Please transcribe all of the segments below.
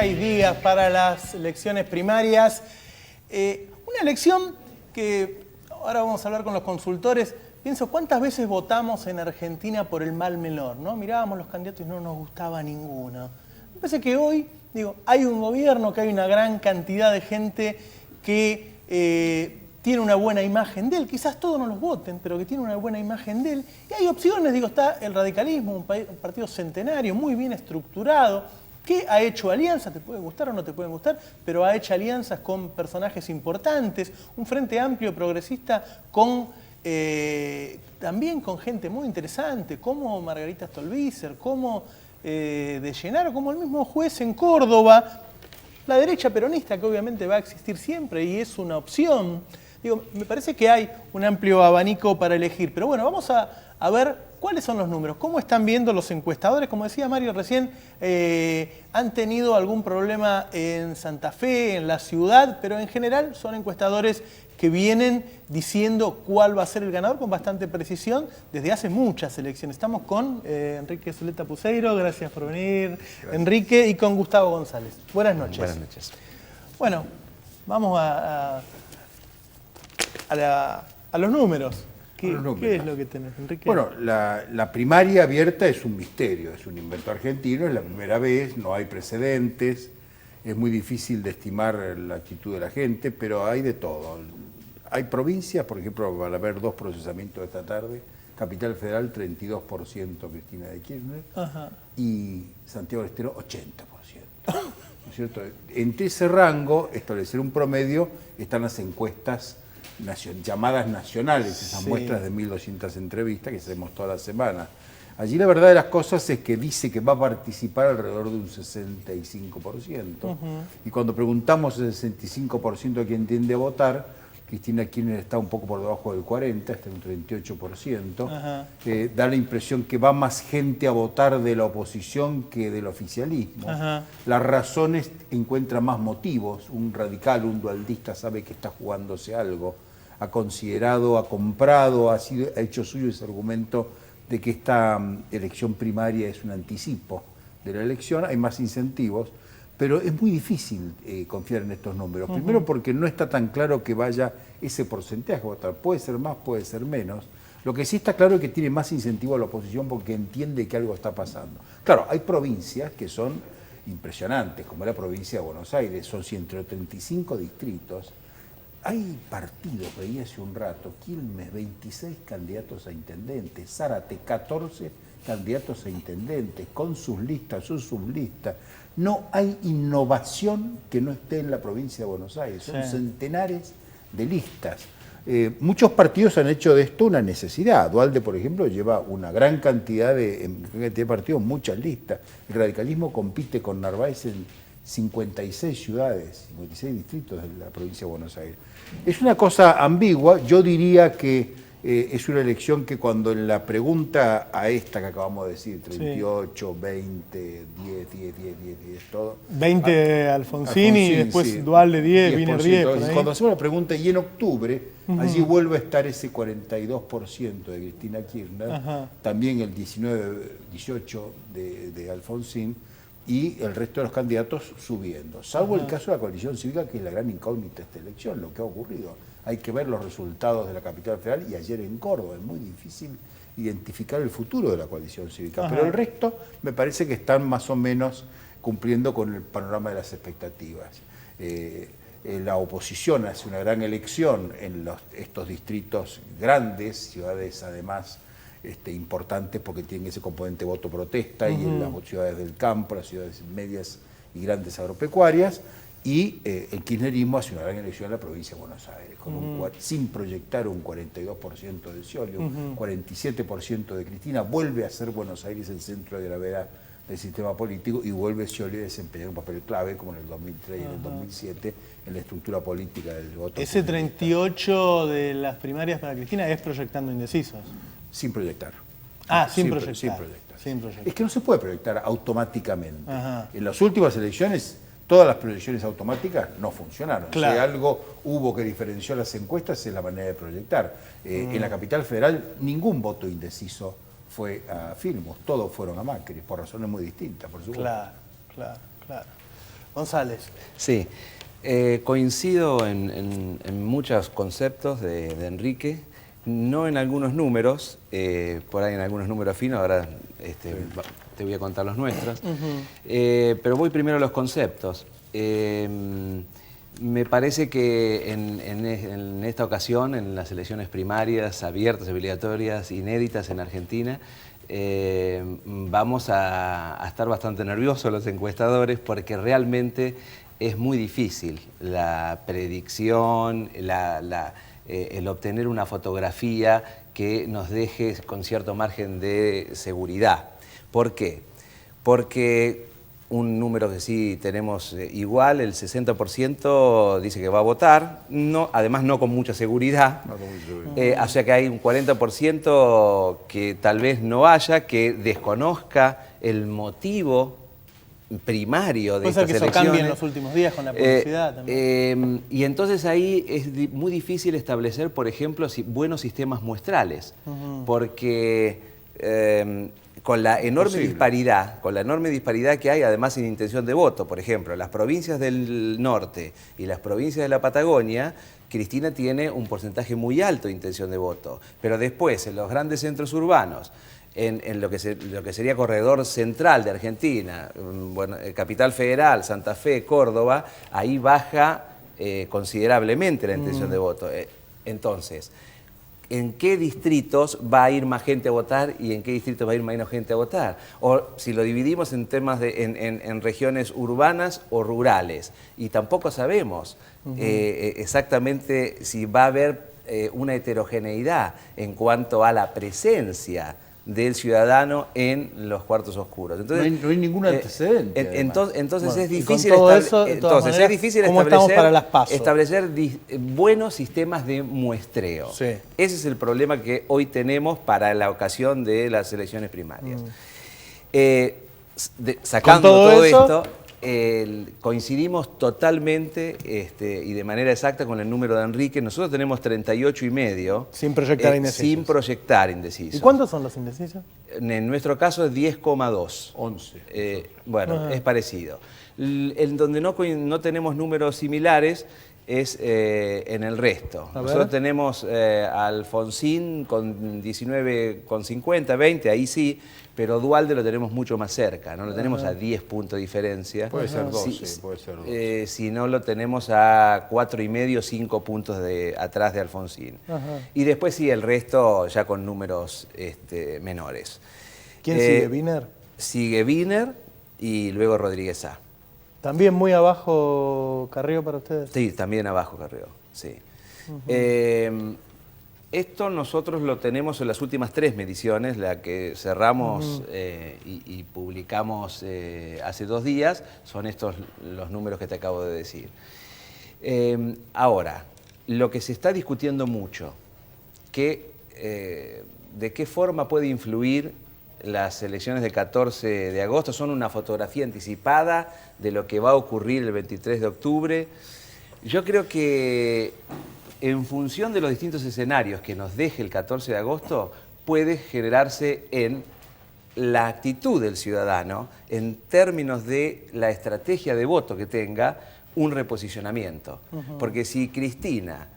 hay días para las elecciones primarias. Una elección que ahora vamos a hablar con los consultores. Pienso, ¿cuántas veces votamos en Argentina por el mal menor, ¿no? Mirábamos los candidatos y no nos gustaba ninguno. Me parece que hoy, hay un gobierno, que hay una gran cantidad de gente que tiene una buena imagen de él. Quizás todos no los voten, pero que tiene una buena imagen de él. Y hay opciones, está el radicalismo, un partido centenario, muy bien estructurado, que ha hecho alianzas, te pueden gustar o no te pueden gustar, pero ha hecho alianzas con personajes importantes, un frente amplio progresista también con gente muy interesante, como Margarita Stolbizer, como De Llenaro, como el mismo juez en Córdoba, la derecha peronista, que obviamente va a existir siempre y es una opción. Me parece que hay un amplio abanico para elegir, pero bueno, vamos a ver cuáles son los números, cómo están viendo los encuestadores. Como decía Mario recién, han tenido algún problema en Santa Fe, en la ciudad, pero en general son encuestadores que vienen diciendo cuál va a ser el ganador con bastante precisión desde hace muchas elecciones. Estamos con Enrique Zuleta Puseiro, gracias por venir, gracias. Enrique, y con Gustavo González. Buenas noches. Buenas noches. Bueno, vamos a los números. ¿Qué es lo que tenés, Enrique? Bueno, la primaria abierta es un misterio, es un invento argentino, es la primera vez, no hay precedentes, es muy difícil de estimar la actitud de la gente, pero hay de todo. Hay provincias, por ejemplo, van a haber 2 procesamientos esta tarde, Capital Federal 32% Cristina de Kirchner, ajá, y Santiago del Estero 80%. ¿No es cierto? Entre ese rango, establecer un promedio, están las encuestas llamadas nacionales, esas muestras de 1.200 entrevistas que hacemos toda la semana. Allí la verdad de las cosas es que dice que va a participar alrededor de un 65%. Y cuando preguntamos el 65% a quién tiende a votar, Cristina Kirchner está un poco por debajo del 40%, está en un 38%. Da la impresión que va más gente a votar de la oposición que del oficialismo. Las razones encuentran más motivos. Un radical, un dualdista sabe que está jugándose algo. Ha considerado, ha comprado, ha hecho suyo ese argumento de que esta elección primaria es un anticipo de la elección. Hay más incentivos. Pero es muy difícil confiar en estos números. Primero porque no está tan claro que vaya ese porcentaje a votar. Puede ser más, puede ser menos. Lo que sí está claro es que tiene más incentivo a la oposición porque entiende que algo está pasando. Claro, hay provincias que son impresionantes, como la provincia de Buenos Aires. Son 135 distritos. Hay partidos, veía hace un rato, Quilmes 26 candidatos a intendentes, Zárate 14 candidatos a intendentes, con sus listas, sus sublistas. No hay innovación que no esté en la provincia de Buenos Aires, son centenares de listas. Muchos partidos han hecho de esto una necesidad. Duhalde, por ejemplo, lleva una gran cantidad de partidos, muchas listas. El radicalismo compite con Narváez en 56 ciudades, 56 distritos de la provincia de Buenos Aires. Es una cosa ambigua. Yo diría que es una elección que cuando en la pregunta a esta que acabamos de decir, 38, 20, 10, todo. 20 Alfonsín y después Duhalde 10, Wiener 10. Cuando hacemos la pregunta, y en octubre, allí vuelve a estar ese 42% de Cristina Kirchner, también el 19, 18 de Alfonsín, y el resto de los candidatos subiendo, salvo el caso de la coalición cívica, que es la gran incógnita de esta elección, lo que ha ocurrido. Hay que ver los resultados de la Capital Federal y ayer en Córdoba. Es muy difícil identificar el futuro de la coalición cívica, pero el resto me parece que están más o menos cumpliendo con el panorama de las expectativas. La oposición hace una gran elección en estos distritos grandes, ciudades además importantes porque tienen ese componente voto protesta, y en las ciudades del campo, las ciudades medias y grandes agropecuarias, y el kirchnerismo hace una gran elección en la provincia de Buenos Aires, sin proyectar un 42% de Scioli, un 47% de Cristina. Vuelve a ser Buenos Aires el centro de gravedad del sistema político y vuelve Scioli a desempeñar un papel clave, como en el 2003 y en el 2007, en la estructura política del voto. Ese 38 de las primarias para Cristina es proyectando indecisos. Sin proyectar. Sin proyectar. Es que no se puede proyectar automáticamente. En las últimas elecciones, todas las proyecciones automáticas no funcionaron. Claro. Si algo hubo que diferenció las encuestas es la manera de proyectar. En la Capital Federal, ningún voto indeciso fue a Filmus, todos fueron a Macri, por razones muy distintas, por supuesto. Claro. González. Sí, coincido en muchos conceptos de Enrique, no en algunos números, por ahí en algunos números finos, ahora te voy a contar los nuestros, pero voy primero a los conceptos. Me parece que en esta ocasión, en las elecciones primarias, abiertas, obligatorias, inéditas en Argentina, vamos a estar bastante nerviosos los encuestadores porque realmente es muy difícil la predicción, el obtener una fotografía que nos deje con cierto margen de seguridad. ¿Por qué? Porque un número que sí tenemos igual, el 60% dice que va a votar, además no con mucha seguridad, o sea que hay un 40% que tal vez no vaya, que desconozca el motivo primario de estas elecciones. Eso cambia en los últimos días con la publicidad también. Y entonces ahí es muy difícil establecer, por ejemplo, buenos sistemas muestrales, porque con la enorme disparidad que hay, además sin intención de voto, por ejemplo, las provincias del norte y las provincias de la Patagonia, Cristina tiene un porcentaje muy alto de intención de voto, pero después en los grandes centros urbanos, en lo que sería corredor central de Argentina, bueno, Capital Federal, Santa Fe, Córdoba, ahí baja considerablemente la intención de voto. Entonces, ¿en qué distritos va a ir más gente a votar y en qué distritos va a ir menos gente a votar? O si lo dividimos en temas en regiones urbanas o rurales, y tampoco sabemos exactamente si va a haber una heterogeneidad en cuanto a la presencia del ciudadano en los cuartos oscuros. Entonces, no hay ningún antecedente. Entonces Bueno, es difícil, establecer buenos sistemas de muestreo. Sí. Ese es el problema que hoy tenemos para la ocasión de las elecciones primarias. Sacando todo esto, coincidimos totalmente y de manera exacta con el número de Enrique. Nosotros tenemos 38,5. Sin proyectar indecisos. Sin proyectar indecisos. ¿Y cuántos son los indecisos? En nuestro caso es 10,2. 11. Bueno, es parecido. En donde no tenemos números similares es en el resto. Nosotros tenemos a Alfonsín con 19,50, 20, ahí sí, pero Duhalde lo tenemos mucho más cerca, no lo tenemos a 10 puntos de diferencia. Puede ser 12, puede ser 12. Si no, lo tenemos a 4,5, 5 puntos atrás de Alfonsín. Y después sí, el resto ya con números menores. ¿Quién sigue? ¿Wiener? Sigue Wiener y luego Rodríguez A. ¿También muy abajo Carrió para ustedes? Sí, también abajo Carrió, sí. Esto nosotros lo tenemos en las últimas 3 mediciones, la que cerramos y publicamos hace 2 días, son estos los números que te acabo de decir. Ahora, lo que se está discutiendo mucho, de qué forma puede influir las elecciones del 14 de agosto, son una fotografía anticipada de lo que va a ocurrir el 23 de octubre. Yo creo que en función de los distintos escenarios que nos deje el 14 de agosto, puede generarse en la actitud del ciudadano, en términos de la estrategia de voto que tenga, un reposicionamiento. Porque si Cristina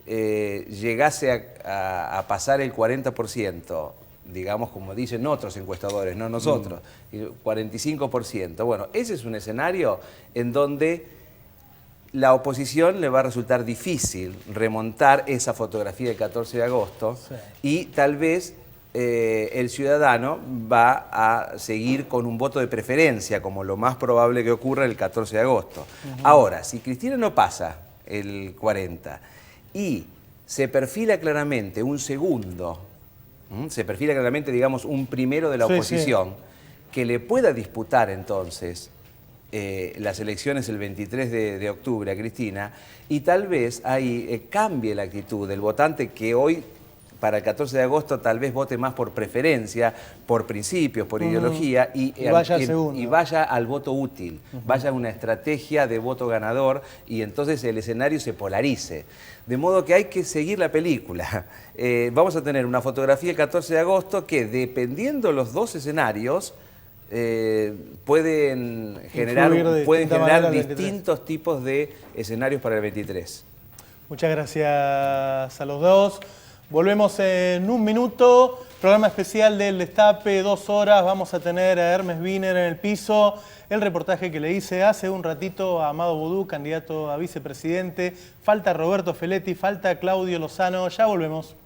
llegase a pasar el 40%, digamos como dicen otros encuestadores, no nosotros, 45%, bueno, ese es un escenario en donde la oposición le va a resultar difícil remontar esa fotografía del 14 de agosto y tal vez el ciudadano va a seguir con un voto de preferencia, como lo más probable que ocurra el 14 de agosto. Ahora, si Cristina no pasa el 40 y se perfila claramente un segundo, se perfila claramente, digamos, un primero de la oposición, que le pueda disputar entonces las elecciones el 23 de octubre a Cristina, y tal vez ahí cambie la actitud del votante que hoy, para el 14 de agosto, tal vez vote más por preferencia, por principios, por ideología, y vaya al voto útil, vaya a una estrategia de voto ganador, y entonces el escenario se polarice. De modo que hay que seguir la película. Vamos a tener una fotografía el 14 de agosto que, dependiendo los dos escenarios, pueden Influir generar, de pueden distinta generar manera el 23. distintos tipos de escenarios para el 23. Muchas gracias a los dos. Volvemos en un minuto. Programa especial del Destape, 2 horas. Vamos a tener a Hermes Wiener en el piso. El reportaje que le hice hace un ratito a Amado Boudou, candidato a vicepresidente. Falta Roberto Feletti, falta Claudio Lozano. Ya volvemos.